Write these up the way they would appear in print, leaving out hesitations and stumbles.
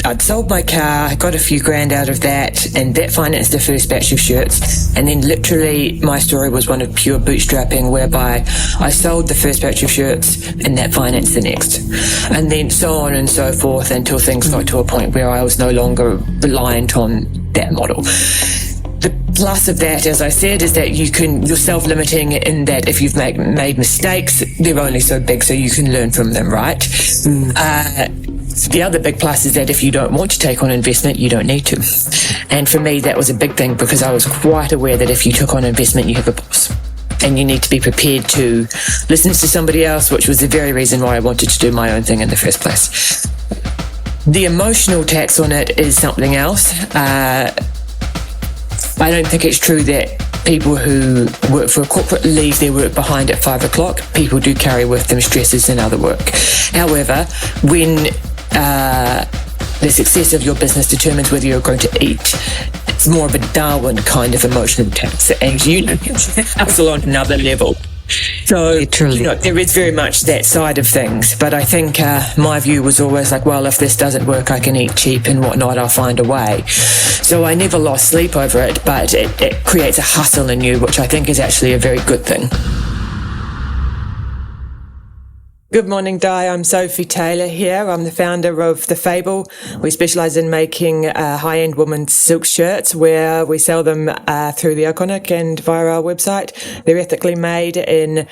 I'd sold my car, got a few grand out of that, and that financed the first batch of shirts. And then literally my story was one of pure bootstrapping, whereby I sold the first batch of shirts and that financed the next. And then so on and so forth until things got to a point where I was no longer reliant on that model. The plus of that, as I said, is that you're self-limiting in that if you've made mistakes, they're only so big, so you can learn from them, right? The other big plus is that if you don't want to take on investment, you don't need to. And for me, that was a big thing because I was quite aware that if you took on investment, you have a boss. And you need to be prepared to listen to somebody else, which was the very reason why I wanted to do my own thing in the first place. The emotional tax on it is something else. I don't think it's true that people who work for a corporate leave their work behind at 5 o'clock. People do carry with them stresses and other work. However, when the success of your business determines whether you're going to eat, it's more of a Darwin kind of emotional tax, and that's on another level. So, there is very much that side of things, but I think my view was always like, well, if this doesn't work, I can eat cheap and whatnot, I'll find a way. So I never lost sleep over it, but it creates a hustle in you, which I think is actually a very good thing. Good morning, Di. I'm Sophie Taylor here. I'm the founder of the Fable. We specialise in making high-end women's silk shirts where we sell them through the Iconic and via our website. They're ethically made in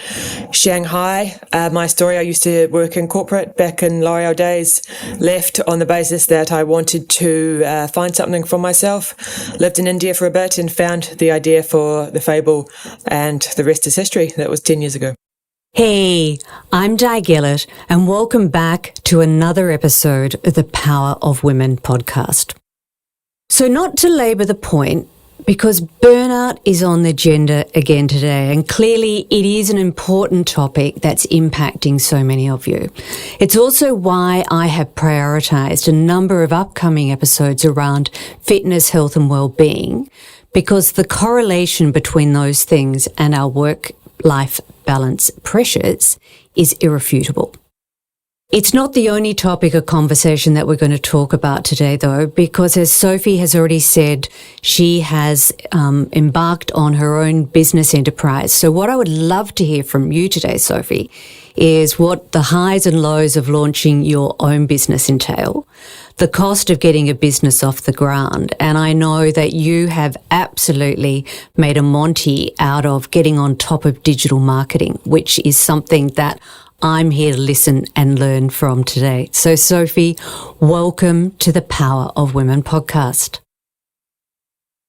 Shanghai. My story, I used to work in corporate back in L'Oreal days, left on the basis that I wanted to find something for myself, lived in India for a bit and found the idea for the Fable, and the rest is history. That was 10 years ago. Hey, I'm Di Gillett, and welcome back to another episode of the Power of Women podcast. So not to labour the point, because burnout is on the agenda again today, and clearly it is an important topic that's impacting so many of you. It's also why I have prioritised a number of upcoming episodes around fitness, health and well-being, because the correlation between those things and our work-life balance pressures is irrefutable. It's not the only topic of conversation that we're going to talk about today, though, because as Sophie has already said, she has embarked on her own business enterprise. So what I would love to hear from you today, Sophie, is what the highs and lows of launching your own business entail, the cost of getting a business off the ground. And I know that you have absolutely made a Monty out of getting on top of digital marketing, which is something that I'm here to listen and learn from today. So Sophie, welcome to the Power of Women podcast.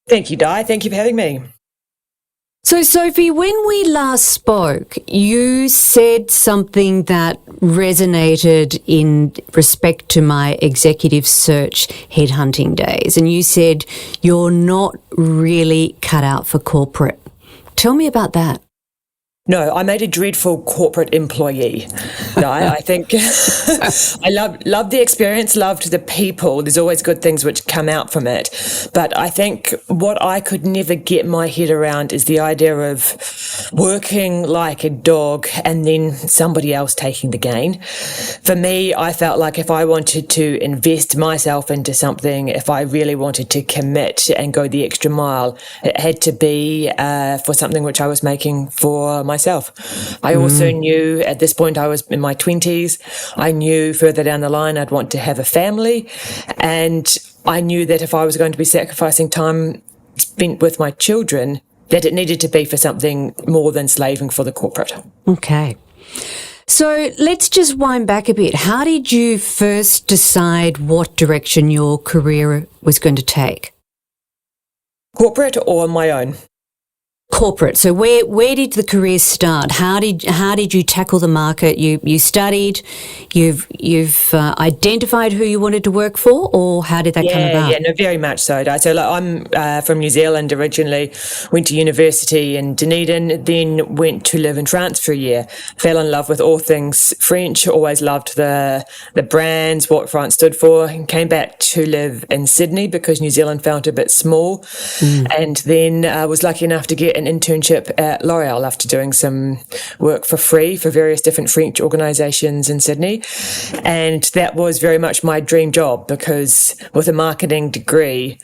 Thank you, Di. Thank you for having me. So Sophie, when we last spoke, you said something that resonated in respect to my executive search headhunting days. And you said you're not really cut out for corporate. Tell me about that. No, I made a dreadful corporate employee. No, I think I loved the experience, loved the people. There's always good things which come out from it. But I think what I could never get my head around is the idea of working like a dog and then somebody else taking the gain. For me, I felt like if I wanted to invest myself into something, if I really wanted to commit and go the extra mile, it had to be for something which I was making for myself. I also knew at this point I was in my 20s. I knew further down the line I'd want to have a family. And I knew that if I was going to be sacrificing time spent with my children, that it needed to be for something more than slaving for the corporate. Okay. So let's just wind back a bit. How did you first decide what direction your career was going to take? Corporate or my own? Corporate. So where did the career start? How did you tackle the market? You studied, you've identified who you wanted to work for, or how did that come about? Yeah, no, very much so. So I'm from New Zealand originally, went to university in Dunedin, then went to live in France for a year. Fell in love with all things French, always loved the brands, what France stood for, and came back to live in Sydney because New Zealand felt a bit small. And then I was lucky enough to get get an internship at L'Oreal after doing some work for free for various different French organisations in Sydney. And that was very much my dream job, because with a marketing degree,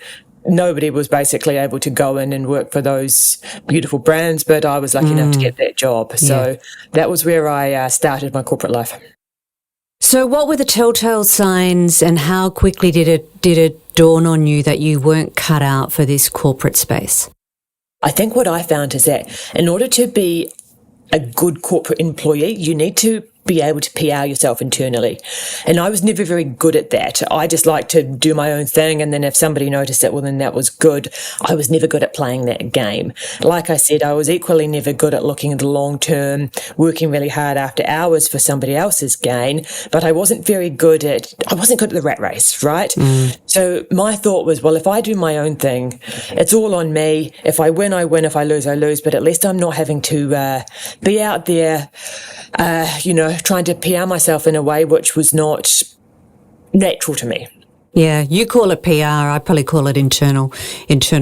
nobody was basically able to go in and work for those beautiful brands, but I was lucky enough to get that job. So that was where I started my corporate life. So what were the telltale signs, and how quickly did it dawn on you that you weren't cut out for this corporate space? I think what I found is that in order to be a good corporate employee, you need to be able to PR yourself internally. And I was never very good at that. I just like to do my own thing, and then if somebody noticed it, well, then that was good. I was never good at playing that game. Like I said, I was equally never good at looking at the long term, working really hard after hours for somebody else's gain, but I wasn't good at the rat race, right? So my thought was, well, if I do my own thing, it's all on me. If I win, I win. If I lose, I lose. But at least I'm not having to be out there, trying to PR myself in a way which was not natural to me. Yeah, you call it PR. I probably call it internal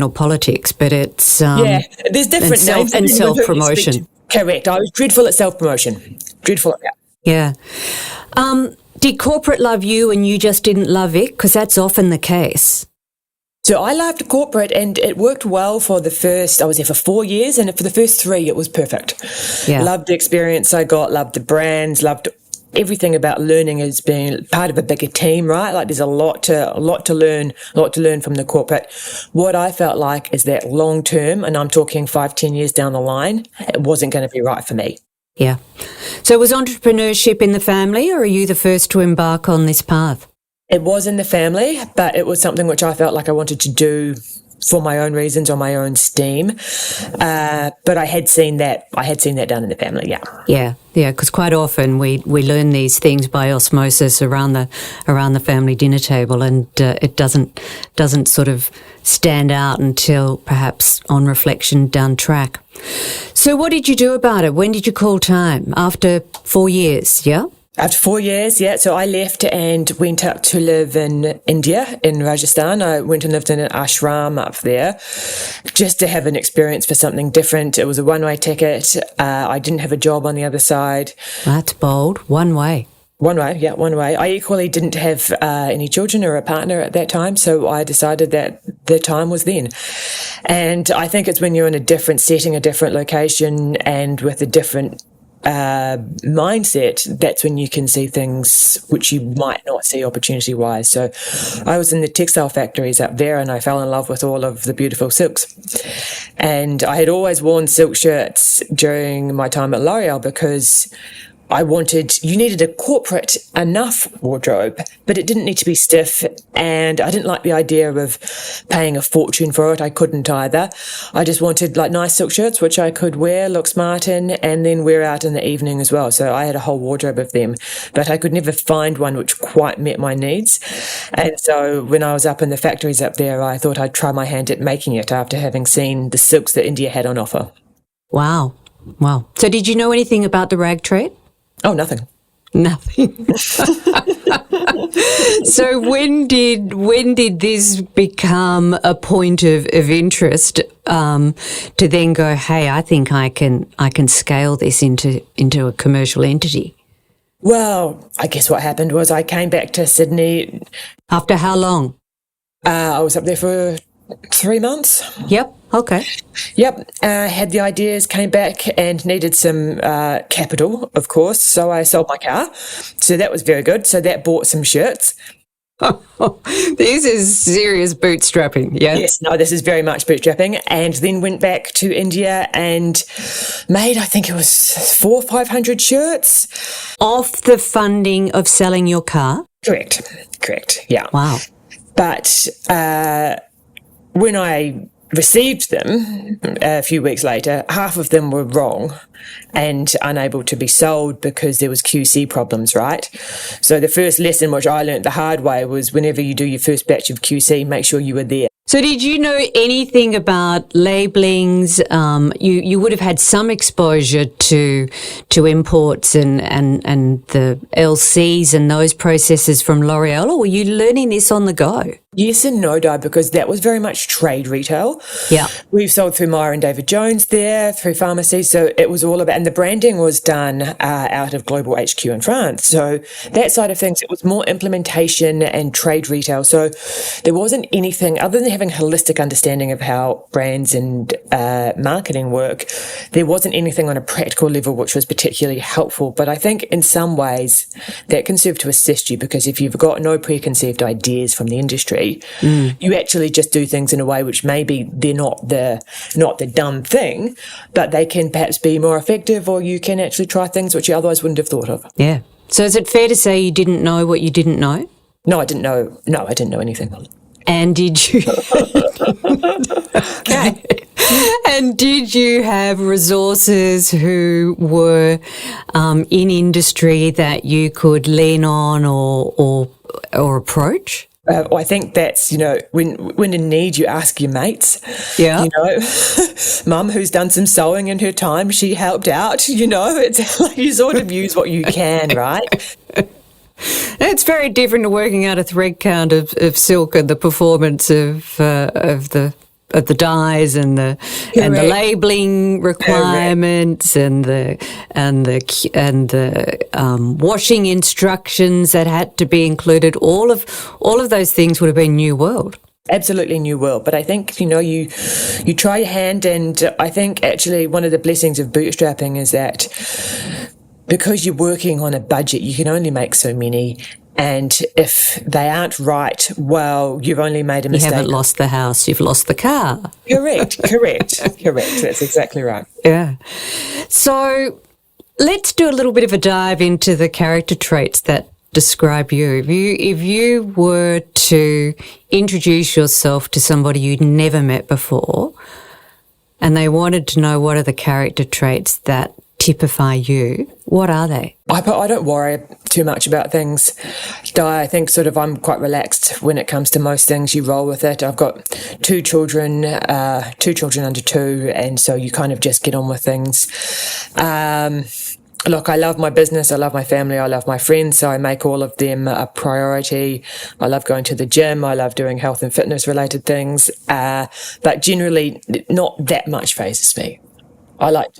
politics, but it's there's different names and self-promotion. Correct. I was dreadful at self-promotion. Dreadful at that. Yeah. Did corporate love you and you just didn't love it? Because that's often the case. So I loved corporate, and it worked well I was there for 4 years, and for the first 3, it was perfect. Yeah. Loved the experience I got, loved the brands, loved everything about learning as being part of a bigger team, right? Like there's a lot to learn from the corporate. What I felt like is that long term, and I'm talking 5-10 years down the line, it wasn't going to be right for me. Yeah. So was entrepreneurship in the family, or are you the first to embark on this path? It was in the family, but it was something which I felt like I wanted to do for my own reasons, on my own steam. But I had seen that done in the family, yeah. Yeah, because quite often we learn these things by osmosis around the family dinner table, and it doesn't sort of stand out until perhaps on reflection down track. So what did you do about it? When did you call time? After 4 years, yeah? After 4 years, yeah. So I left and went up to live in India, in Rajasthan. I went and lived in an ashram up there just to have an experience for something different. It was a one-way ticket. I didn't have a job on the other side. That's bold. One way. One way. I equally didn't have any children or a partner at that time, so I decided that the time was then. And I think it's when you're in a different setting, a different location, and with a different mindset, that's when you can see things which you might not see opportunity wise. So I was in the textile factories up there, and I fell in love with all of the beautiful silks. And I had always worn silk shirts during my time at L'Oreal because you needed a corporate enough wardrobe, but it didn't need to be stiff, and I didn't like the idea of paying a fortune for it. I couldn't either. I just wanted like nice silk shirts, which I could wear, look smart in, and then wear out in the evening as well. So I had a whole wardrobe of them, but I could never find one which quite met my needs. And so when I was up in the factories up there, I thought I'd try my hand at making it after having seen the silks that India had on offer. Wow. So did you know anything about the rag trade? Oh, nothing. So when did this become a point of interest to then go, hey, I think I can scale this into a commercial entity? Well, I guess what happened was I came back to Sydney. After how long? I was up there for 3 months. Yep. Okay. Yep. Had the ideas, came back and needed some capital, of course. So I sold my car. So that was very good. So that bought some shirts. This is serious bootstrapping, yeah? Yes, no, this is very much bootstrapping. And then went back to India and made, I think it was 400 or 500 shirts. Off the funding of selling your car? Correct, yeah. Wow. But when I received them a few weeks later, half of them were wrong and unable to be sold because there was QC problems, right? So the first lesson which I learned the hard way was whenever you do your first batch of QC, make sure you were there. So did you know anything about labellings? You would have had some exposure to imports and the LCs and those processes from L'Oreal, or were you learning this on the go? Yes and no, Di, because that was very much trade retail. Yeah. We've sold through Meyer and David Jones there, through pharmacies. So it was all about, and the branding was done out of Global HQ in France. So that side of things, it was more implementation and trade retail. So there wasn't anything, other than having a holistic understanding of how brands and marketing work, there wasn't anything on a practical level which was particularly helpful. But I think in some ways that can serve to assist you, because if you've got no preconceived ideas from the industry, you actually just do things in a way which maybe they're not the done thing, but they can perhaps be more effective, or you can actually try things which you otherwise wouldn't have thought of. Yeah. So is it fair to say you didn't know what you didn't know? No, I didn't know. No, I didn't know anything. And did you? Okay. And did you have resources who were in industry that you could lean on or approach? I think that's, when in need, you ask your mates. Yeah. Mum, who's done some sewing in her time, she helped out, it's like you sort of use what you can, right? It's very different to working out a thread count of silk and the performance of the dyes and the labeling requirements and the washing instructions that had to be included. All of those things would have been new world. Absolutely new world. But I think, you try your hand, and I think actually one of the blessings of bootstrapping is that because you're working on a budget, you can only make so many. And if they aren't right, well, you've only made a mistake. You haven't lost the house, you've lost the car. Correct. That's exactly right. Yeah. So let's do a little bit of a dive into the character traits that describe you. If you were to introduce yourself to somebody you'd never met before, and they wanted to know what are the character traits that typify you, what are they? I don't worry too much about things, Di. I think I'm quite relaxed when it comes to most things. You roll with it. I've got two children under 2, and so you kind of just get on with things. Look, I love my business, I love my family, I love my friends, so I make all of them a priority. I love going to the gym, I love doing health and fitness related things, but generally not that much phases me. I like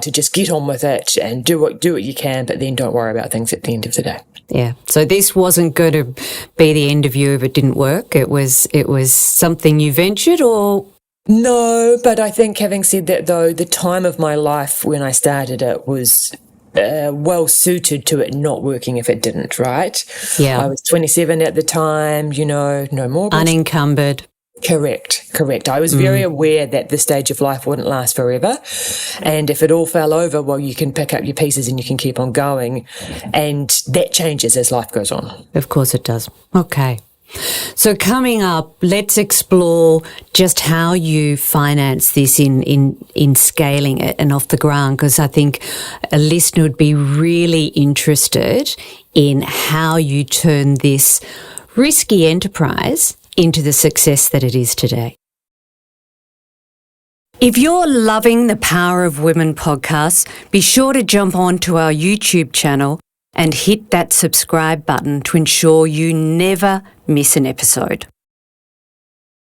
to just get on with it and do what you can, but then don't worry about things at the end of the day. Yeah. So this wasn't going to be the end of you if it didn't work. It was something you ventured, or? No, but I think having said that, though, the time of my life when I started it was well suited to it not working if it didn't, right? Yeah. I was 27 at the time, no mortgage. Unencumbered. Correct. I was very aware that this stage of life wouldn't last forever. And if it all fell over, well, you can pick up your pieces and you can keep on going. And that changes as life goes on. Of course it does. Okay. So coming up, let's explore just how you finance this in scaling it and off the ground, because I think a listener would be really interested in how you turn this risky enterprise into the success that it is today. If you're loving the Power of Women podcast, be sure to jump onto our YouTube channel and hit that subscribe button to ensure you never miss an episode.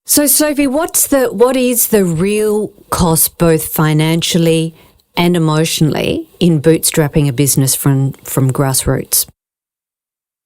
So Sophie, what is the real cost, both financially and emotionally, in bootstrapping a business from grassroots?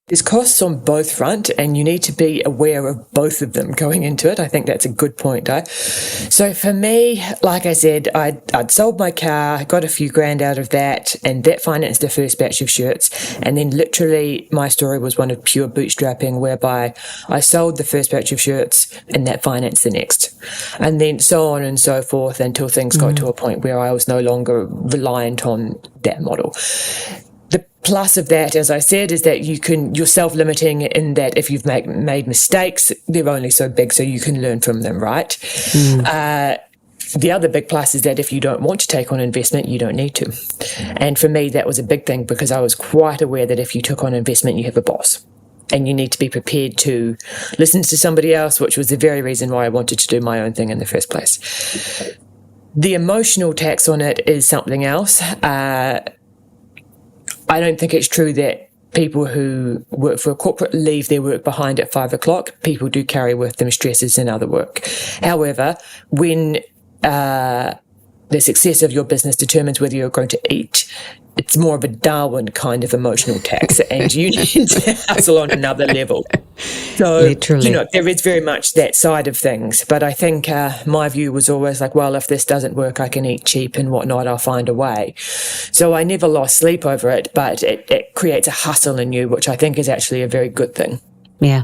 There's costs on both front, and you need to be aware of both of them going into it. I think that's a good point, eh? So for me, like I said, I'd sold my car, got a few grand out of that, and that financed the first batch of shirts. And then literally my story was one of pure bootstrapping, whereby I sold the first batch of shirts and that financed the next. And then so on and so forth until things got to a point where I was no longer reliant on that model. Plus of that, as I said, is that you're self-limiting in that if you've made mistakes, they're only so big, so you can learn from them, right? The other big plus is that if you don't want to take on investment, you don't need to. And for me, that was a big thing, because I was quite aware that if you took on investment, you have a boss. And you need to be prepared to listen to somebody else, which was the very reason why I wanted to do my own thing in the first place. The emotional tax on it is something else. I don't think it's true that people who work for a corporate leave their work behind at 5 o'clock. People do carry with them stresses and other work. However, when the success of your business determines whether you're going to eat, it's more of a Darwin kind of emotional tax, and you need to hustle on another level. So, Literally. There is very much that side of things. But I think my view was always like, well, if this doesn't work, I can eat cheap and whatnot, I'll find a way. So I never lost sleep over it, but it creates a hustle in you, which I think is actually a very good thing. Yeah.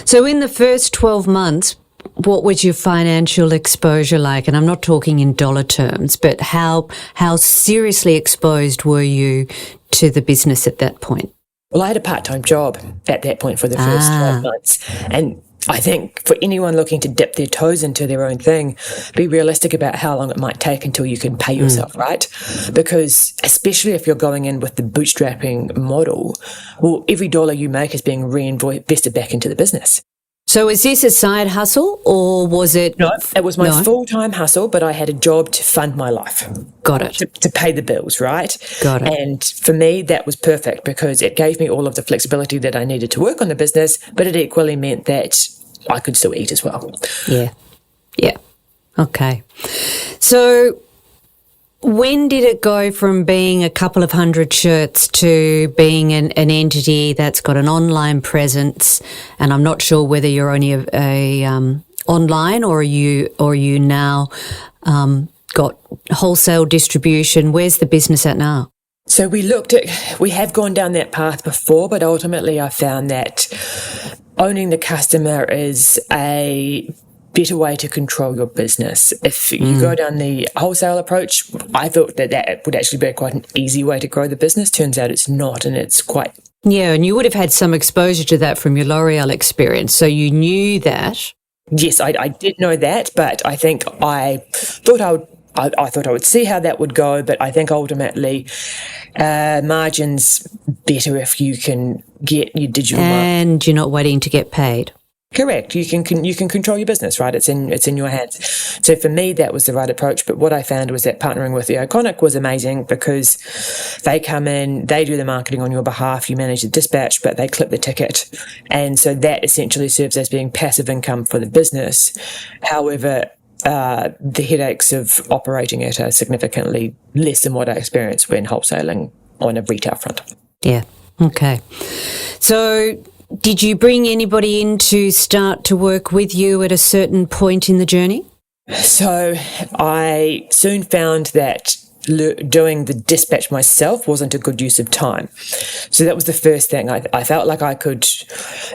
So in the first 12 months, what was your financial exposure like? And I'm not talking in dollar terms, but how seriously exposed were you to the business at that point? Well, I had a part-time job at that point for the first 12 months. And I think for anyone looking to dip their toes into their own thing, be realistic about how long it might take until you can pay yourself, right? Because especially if you're going in with the bootstrapping model, well, every dollar you make is being reinvested back into the business. So is this a side hustle or was it? No, it was my full-time hustle, but I had a job to fund my life. Got it. To pay the bills, right? Got it. And for me, that was perfect because it gave me all of the flexibility that I needed to work on the business, but it equally meant that I could still eat as well. Yeah. Yeah. Okay. So when did it go from being a couple of hundred shirts to being an entity that's got an online presence? And I'm not sure whether you're only a online or you now got wholesale distribution. Where's the business at now? So we have gone down that path before, but ultimately I found that owning the customer is a better way to control your business. If you go down the wholesale approach, I thought that would actually be quite an easy way to grow the business. Turns out it's not, and it's quite... Yeah, and you would have had some exposure to that from your L'Oreal experience, so you knew that. Yes, I did know that, but I think I thought I would see how that would go, but I think ultimately margins better if you can get your digital and you're not waiting to get paid. Correct. You can control your business, right? It's in your hands. So for me, that was the right approach. But what I found was that partnering with The Iconic was amazing because they come in, they do the marketing on your behalf, you manage the dispatch, but they clip the ticket. And so that essentially serves as being passive income for the business. However, the headaches of operating it are significantly less than what I experienced when wholesaling on a retail front. Yeah. Okay. So did you bring anybody in to start to work with you at a certain point in the journey? So I soon found that doing the dispatch myself wasn't a good use of time. So that was the first thing. I felt like I could,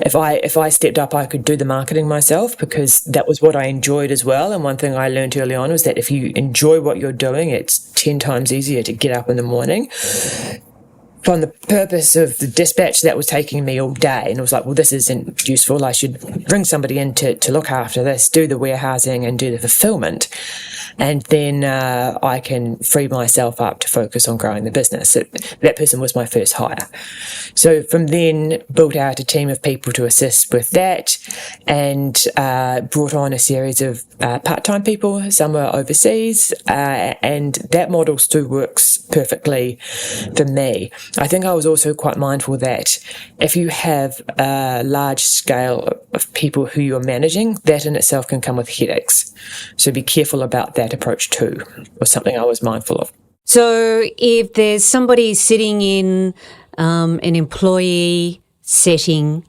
if I stepped up, I could do the marketing myself because that was what I enjoyed as well. And one thing I learned early on was that if you enjoy what you're doing, it's 10 times easier to get up in the morning. From the purpose of the dispatch, that was taking me all day. And I was like, well, this isn't useful. I should bring somebody in to look after this, do the warehousing and do the fulfillment. And then I can free myself up to focus on growing the business. That person was my first hire. So from then, built out a team of people to assist with that and brought on a series of part-time people. Some were overseas. And that model still works perfectly for me. I think I was also quite mindful that if you have a large scale of people who you're managing, that in itself can come with headaches. So be careful about that approach too, was something I was mindful of. So if there's somebody sitting in an employee setting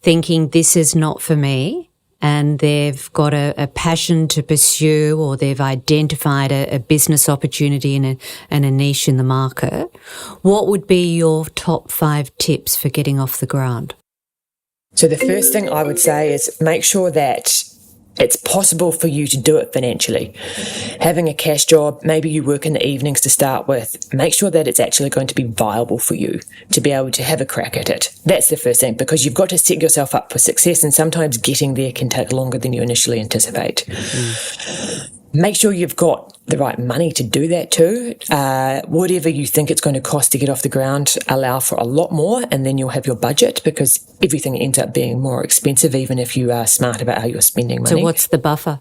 thinking this is not for me, and they've got a passion to pursue or they've identified a business opportunity and a niche in the market, what would be your top 5 tips for getting off the ground? So the first thing I would say is make sure that it's possible for you to do it financially. Having a cash job, maybe you work in the evenings to start with, make sure that it's actually going to be viable for you to be able to have a crack at it. That's the first thing, because you've got to set yourself up for success, and sometimes getting there can take longer than you initially anticipate. Make sure you've got the right money to do that too. Whatever you think it's going to cost to get off the ground, allow for a lot more, and then you'll have your budget, because everything ends up being more expensive even if you are smart about how you're spending money. So what's the buffer?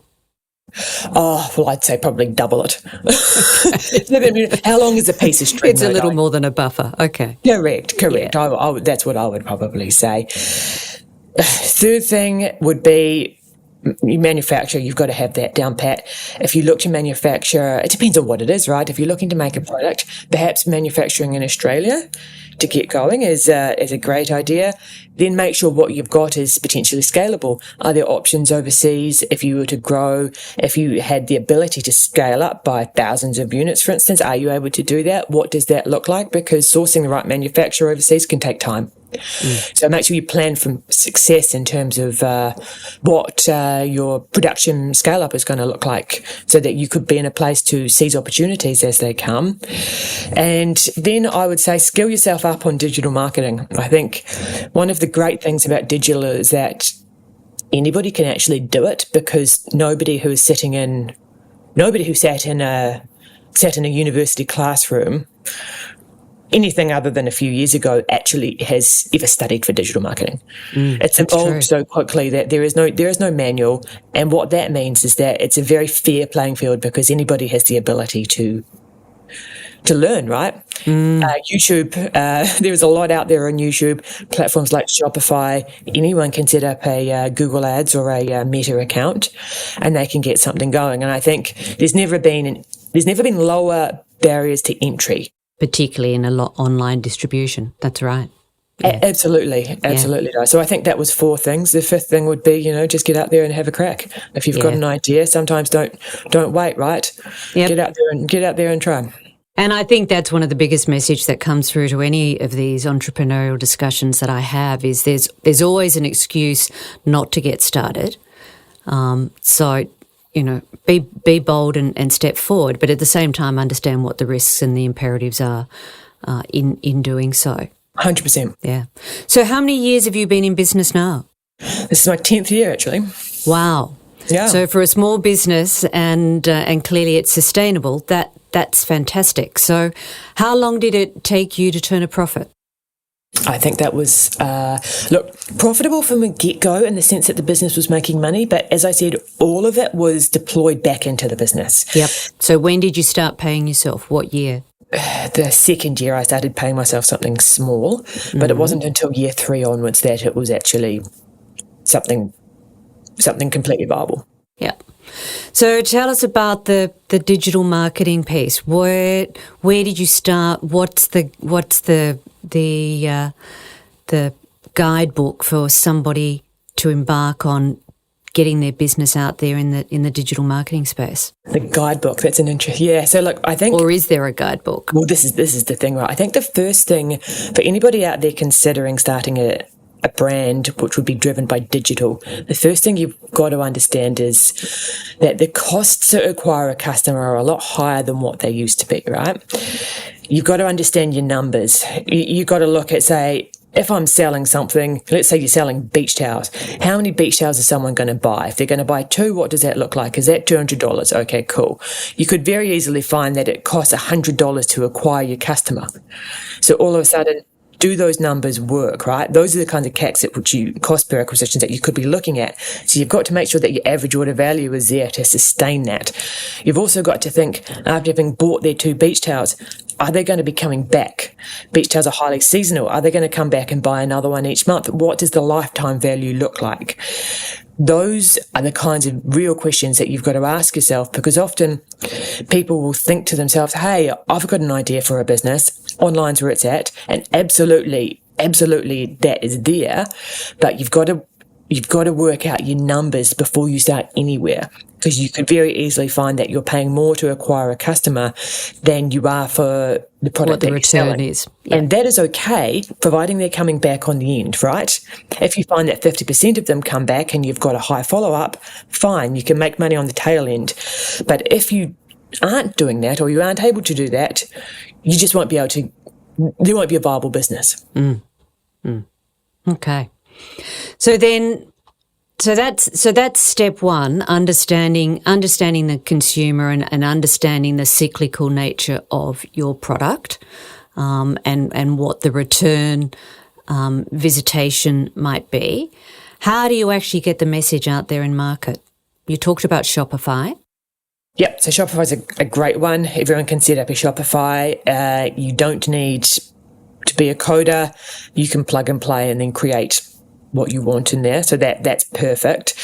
Oh, well, I'd say probably double it. How long is a piece of string? It's a little more than a buffer. Okay. Correct. Yeah. That's what I would probably say. Third thing would be you manufacture, you've got to have that down pat. If you look to manufacture, it depends on what it is, right? If you're looking to make a product, perhaps manufacturing in Australia to get going is a great idea. Then make sure what you've got is potentially scalable. Are there options overseas if you were to grow, if you had the ability to scale up by thousands of units, for instance? Are you able to do that? What does that look like? Because sourcing the right manufacturer overseas can take time. So make sure you plan for success in terms of what your production scale-up is going to look like so that you could be in a place to seize opportunities as they come. And then I would say skill yourself up on digital marketing. I think one of the great things about digital is that anybody can actually do it, because nobody who sat in a university classroom anything other than a few years ago actually has ever studied for digital marketing. It's evolved so quickly that there is no manual, and what that means is that it's a very fair playing field because anybody has the ability to learn, right? YouTube, there is a lot out there on YouTube, platforms like Shopify. Anyone can set up a Google Ads or a Meta account, and they can get something going. And I think there's never been lower barriers to entry, particularly in a lot online distribution. That's right. Yeah. Absolutely. Yeah. So I think that was 4 things. The 5th thing would be, just get out there and have a crack. If you've got an idea, sometimes don't wait, right? Yep. Get out there and try. And I think that's one of the biggest message that comes through to any of these entrepreneurial discussions that I have is there's always an excuse not to get started. So be bold and step forward, but at the same time understand what the risks and the imperatives are in doing so. 100%. Yeah. So how many years have you been in business now? This is my 10th year, actually. Wow. Yeah. So for a small business and clearly it's sustainable, that's fantastic. So how long did it take you to turn a profit? I think that was, profitable from the get-go in the sense that the business was making money. But as I said, all of it was deployed back into the business. Yep. So when did you start paying yourself? What year? The second year I started paying myself something small, but it wasn't until year 3 onwards that it was actually something completely viable. Yeah. So tell us about the digital marketing piece. Where did you start? What's the guidebook for somebody to embark on getting their business out there in the digital marketing space? The guidebook, that's an interest. Yeah. So look, I think, or is there a guidebook? Well, this is the thing, right? I think the first thing for anybody out there considering starting a brand which would be driven by digital, the first thing you've got to understand is that the costs to acquire a customer are a lot higher than what they used to be, right? You've got to understand your numbers. You've got to look at, say, if I'm selling something, let's say you're selling beach towels, how many beach towels is someone going to buy? If they're going to buy 2, what does that look like? Is that $200? Okay, cool. You could very easily find that it costs $100 to acquire your customer. So all of a sudden, do those numbers work, right? Those are the kinds of CACs at which you cost per acquisitions that you could be looking at. So you've got to make sure that your average order value is there to sustain that. You've also got to think, after having bought their 2 beach towels, are they going to be coming back? Beach towels are highly seasonal. Are they going to come back and buy another one each month? What does the lifetime value look like? Those are the kinds of real questions that you've got to ask yourself, because often people will think to themselves, hey, I've got an idea for a business. Online's where it's at. And absolutely that is there. But you've got to work out your numbers before you start anywhere, because you could very easily find that you're paying more to acquire a customer than you are for the product that you're selling. What the return is. Yeah. And that is okay, providing they're coming back on the end, right? If you find that 50% of them come back and you've got a high follow-up, fine, you can make money on the tail end. But if you aren't doing that, or you aren't able to do that, you just won't be able to, there won't be a viable business. Okay. So that's step 1, understanding the consumer and understanding the cyclical nature of your product, and what the return visitation might be. How do you actually get the message out there in market? You talked about Shopify. Yep, so Shopify is a great one. Everyone can set up a Shopify. You don't need to be a coder. You can plug and play and then create what you want in there. So that's perfect.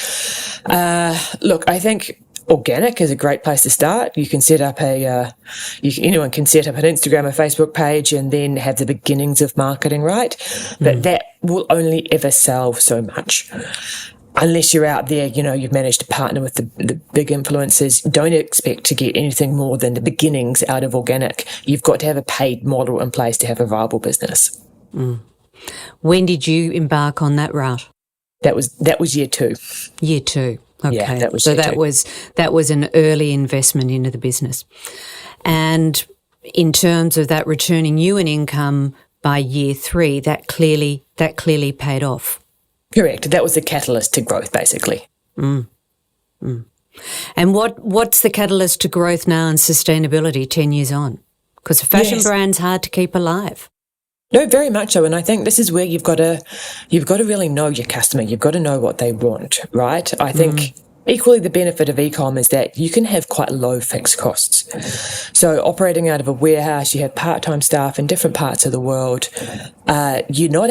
Look, I think organic is a great place to start. You can set up anyone can set up an Instagram or Facebook page and then have the beginnings of marketing, right? But that will only ever sell so much. Unless you're out there, you've managed to partner with the big influencers, don't expect to get anything more than the beginnings out of organic. You've got to have a paid model in place to have a viable business. When did you embark on that route? That was year 2. Year 2. Okay. Yeah, that was an early investment into the business. And in terms of that returning you an income by year 3, that clearly paid off. Correct. That was the catalyst to growth, basically. And what's the catalyst to growth now and sustainability 10 years on? Because a fashion brand's hard to keep alive. No, very much so. And I think this is where you've got to really know your customer. You've got to know what they want, right? I think equally the benefit of e-com is that you can have quite low fixed costs. So operating out of a warehouse, you have part-time staff in different parts of the world. You're not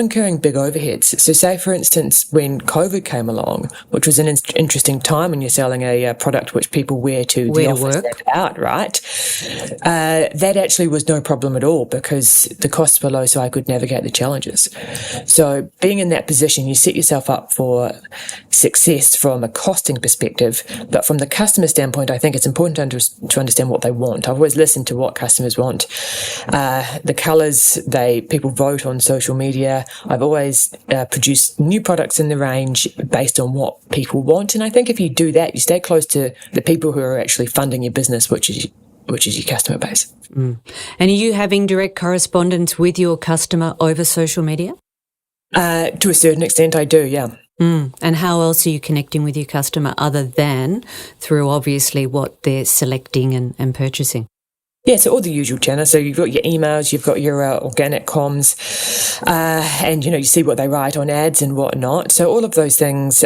incurring big overheads. So say, for instance, when COVID came along, which was an interesting time when you're selling a product which people wear to the office and out, right? That actually was no problem at all because the costs were low, so I could navigate the challenges. So being in that position, you set yourself up for success from a costing perspective, but from the customer standpoint, I think it's important to understand what they want. I've always listened to what customers want. The colours, people vote on social media. I've always produced new products in the range based on what people want, and I think if you do that, you stay close to the people who are actually funding your business, which is your customer base. And are you having direct correspondence with your customer over social media? To a certain extent, I do, yeah. And how else are you connecting with your customer other than through obviously what they're selecting and purchasing? Yeah, so all the usual channels. So you've got your emails, you've got your organic comms, and, you see what they write on ads and whatnot. So all of those things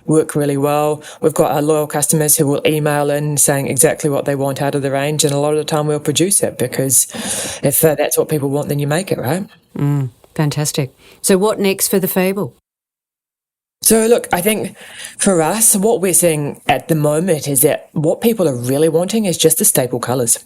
work really well. We've got our loyal customers who will email in saying exactly what they want out of the range, and a lot of the time we'll produce it because if that's what people want, then you make it, right? Fantastic. So what next for the Fable? So look, I think for us, what we're seeing at the moment is that what people are really wanting is just the staple colours.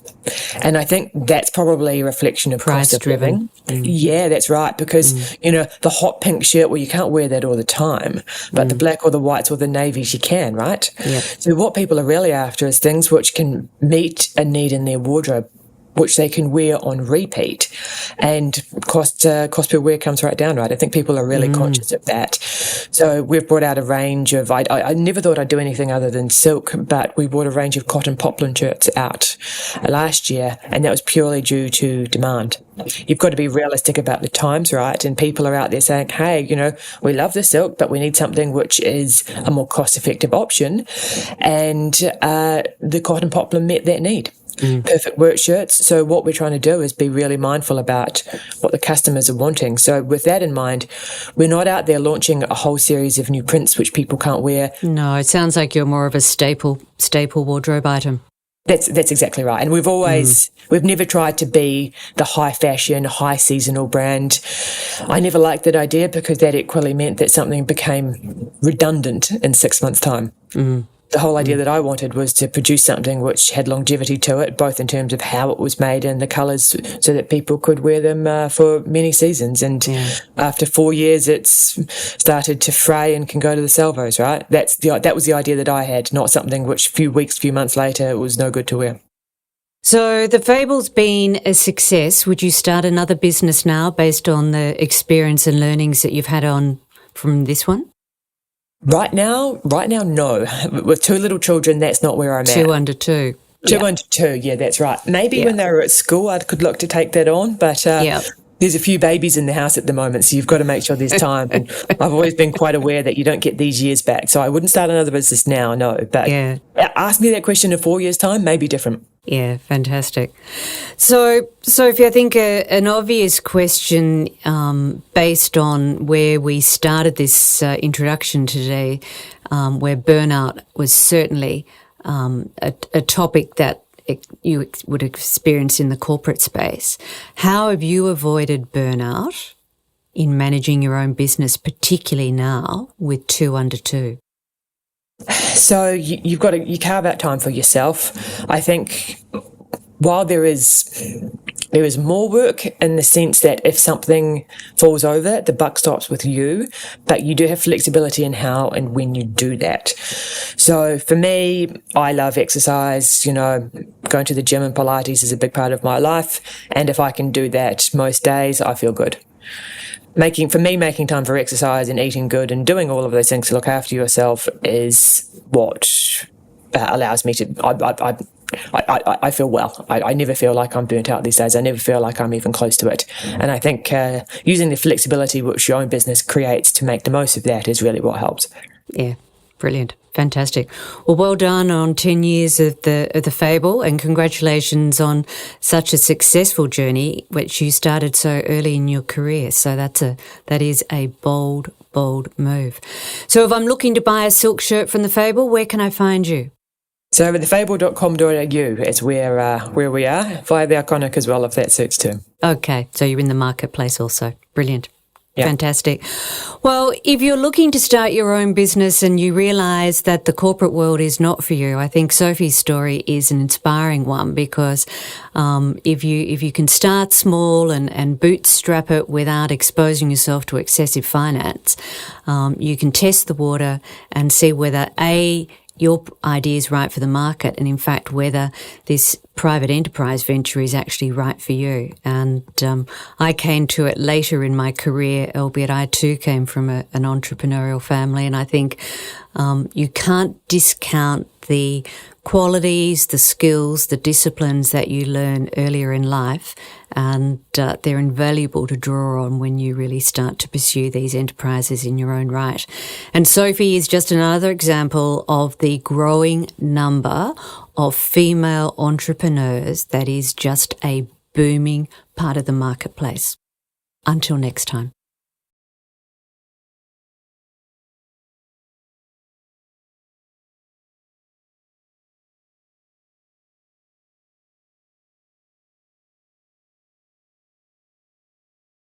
And I think that's probably a reflection of price driven. Yeah, that's right. Because, the hot pink shirt, well, you can't wear that all the time, but the black or the whites or the navies you can, right? Yeah. So what people are really after is things which can meet a need in their wardrobe, which they can wear on repeat, and cost per wear comes right down, right? I think people are really conscious of that. So we've brought out a range of, I never thought I'd do anything other than silk, but we brought a range of cotton poplin shirts out last year, and that was purely due to demand. You've got to be realistic about the times, right? And people are out there saying, hey, we love the silk, but we need something which is a more cost-effective option, and the cotton poplin met that need. Perfect work shirts. So what we're trying to do is be really mindful about what the customers are wanting. So with that in mind, we're not out there launching a whole series of new prints which people can't wear. No, it sounds like you're more of a staple wardrobe item. That's exactly right. And we've never tried to be the high fashion, high seasonal brand. I never liked that idea because that equally meant that something became redundant in 6 months' time. The whole idea that I wanted was to produce something which had longevity to it, both in terms of how it was made and the colours, so that people could wear them for many seasons. And after 4 years, it's started to fray and can go to the salvos, right? That was the idea that I had, not something which few months later, it was no good to wear. So the Fable's been a success. Would you start another business now based on the experience and learnings that you've had from this one? Right now, no. With 2 little children, that's not where I'm at. 2 under 2. 2 under 2, yeah, that's right. Maybe when they were at school, I could look to take that on, but there's a few babies in the house at the moment, so you've got to make sure there's time. And I've always been quite aware that you don't get these years back, so I wouldn't start another business now, no. But ask me that question in 4 years' time, maybe different. Yeah, fantastic. So, Sophie, I think an obvious question based on where we started this introduction today, where burnout was certainly a topic that you would experience in the corporate space. How have you avoided burnout in managing your own business, particularly now with 2 under 2? So you carve out time for yourself. I think while there is more work in the sense that if something falls over, the buck stops with you, but you do have flexibility in how and when you do that. So for me, I love exercise, going to the gym and Pilates is a big part of my life. And if I can do that most days, I feel good. Making time for exercise and eating good and doing all of those things to look after yourself is what allows me to. I feel well. I never feel like I'm burnt out these days. I never feel like I'm even close to it. And I think using the flexibility which your own business creates to make the most of that is really what helps. Yeah, brilliant. Fantastic. Well done on 10 years of the Fable, and congratulations on such a successful journey, which you started so early in your career. So that is a bold move. So if I'm looking to buy a silk shirt from the Fable, where can I find you? So thefable.com.au is where we are, via the Iconic as well, if that suits too. Okay, so you're in the marketplace also. Brilliant. Yeah. Fantastic. Well, if you're looking to start your own business and you realise that the corporate world is not for you, I think Sophie's story is an inspiring one, because if you can start small and bootstrap it without exposing yourself to excessive finance, you can test the water and see whether your idea is right for the market, and in fact whether this private enterprise venture is actually right for you. And I came to it later in my career, albeit I too came from an entrepreneurial family, and I think you can't discount the qualities, the skills, the disciplines that you learn earlier in life, and they're invaluable to draw on when you really start to pursue these enterprises in your own right. And Sophie is just another example of the growing number of female entrepreneurs that is just a booming part of the marketplace. Until next time.